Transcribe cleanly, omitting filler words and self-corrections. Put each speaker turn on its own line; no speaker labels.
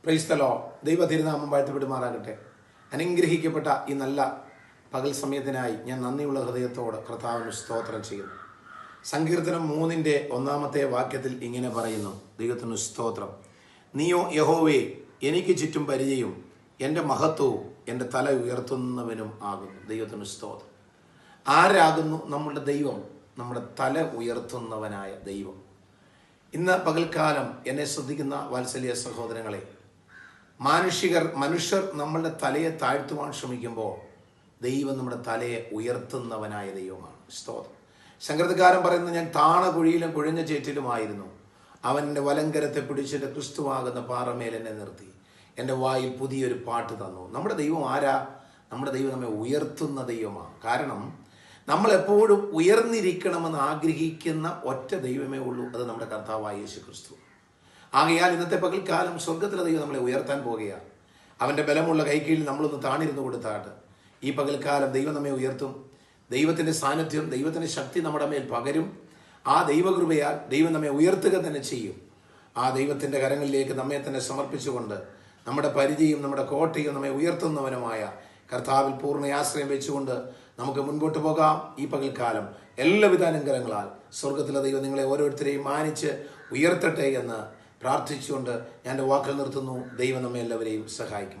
Praise the Lord. ദൈവ തിരുനാമം വാഴ്ത്തപ്പെടുമാറാകട്ടെ. അനുഗ്രഹിക്കപ്പെട്ട ഈ നല്ല പകൽ സമയത്തിനായി ഞാൻ നന്ദിയുള്ള ഹൃദയത്തോട് കർത്താവിന് സ്തോത്രം ചെയ്യുന്നു. സങ്കീർത്തനം 3:1 വാക്യത്തിൽ ഇങ്ങനെ പറയുന്നു, ദൈവത്തിന് സ്തോത്രം. നീയോ യഹോവേ എനിക്ക് ചുറ്റും പരിചയവും എൻ്റെ മഹത്വവും എൻ്റെ തല ഉയർത്തുന്നവനും ആകുന്നു. ദൈവത്തിന് സ്തോത്രം. ആരാകുന്നു നമ്മുടെ ദൈവം? നമ്മുടെ തല ഉയർത്തുന്നവനായ ദൈവം. ഇന്ന് പകൽക്കാലം എന്നെ ശ്രദ്ധിക്കുന്ന വാത്സല്യ സഹോദരങ്ങളെ, മനുഷ്യർ നമ്മളുടെ തലയെ താഴ്ത്തുവാൻ ശ്രമിക്കുമ്പോൾ ദൈവം നമ്മുടെ തലയെ ഉയർത്തുന്നവനായ ദൈവമാണ്. സ്തോത്രം. സങ്കീർത്തനക്കാരൻ പറയുന്നത്, ഞാൻ താണ കുഴിയിലും കുഴഞ്ഞ ചേറ്റിലുമായിരുന്നു, അവൻ്റെ വലങ്കരത്തെ പിടിച്ചിട്ട് ക്രിസ്തുവാകുന്ന പാറമേൽ എന്നെ നിർത്തി, എൻ്റെ വായിൽ പുതിയൊരു പാട്ട് തന്നു. നമ്മുടെ ദൈവം ആരാ? നമ്മുടെ ദൈവം നമ്മെ ഉയർത്തുന്ന ദൈവമാണ്. കാരണം നമ്മൾ എപ്പോഴും ഉയർന്നിരിക്കണമെന്ന് ആഗ്രഹിക്കുന്ന ഒറ്റ ദൈവമേ ഉള്ളൂ, അത് നമ്മുടെ കർത്താവായ യേശു ക്രിസ്തു. ആകയാൽ ഇന്നത്തെ പകൽക്കാലം സ്വർഗത്തിലെ ദൈവം നമ്മളെ ഉയർത്താൻ പോകുകയാണ്. അവൻ്റെ ബലമുള്ള കൈക്കീഴിൽ നമ്മളൊന്ന് താണിരുന്നു കൊടുത്താട്ട് ഈ പകൽക്കാലം ദൈവം നമ്മെ ഉയർത്തും. ദൈവത്തിൻ്റെ സാന്നിധ്യം, ദൈവത്തിൻ്റെ ശക്തി നമ്മുടെ മേൽ പകരും. ആ ദൈവകൃപയാൽ ദൈവം നമ്മെ ഉയർത്തുക തന്നെ ചെയ്യും. ആ ദൈവത്തിൻ്റെ കരങ്ങളിലേക്ക് നമ്മെ തന്നെ സമർപ്പിച്ചുകൊണ്ട് നമ്മുടെ പരിചയം, നമ്മുടെ കോട്ടയും നമ്മെ ഉയർത്തുന്നവനുമായ കർത്താവിൽ പൂർണ്ണ ആശ്രയം വെച്ചുകൊണ്ട് നമുക്ക് മുൻപോട്ട് പോകാം. ഈ പകൽക്കാലം എല്ലാവിധ അനുഗ്രഹങ്ങളാൽ സ്വർഗത്തിലെ ദൈവം നിങ്ങളെ ഓരോരുത്തരെയും മാനിച്ച് ഉയർത്തട്ടെ എന്ന് പ്രാർത്ഥിച്ചുകൊണ്ട് ഞാൻ എൻ്റെ വാക്കുകൾ നിർത്തുന്നു. ദൈവം നമ്മെ എല്ലാവരെയും സഹായിക്കും.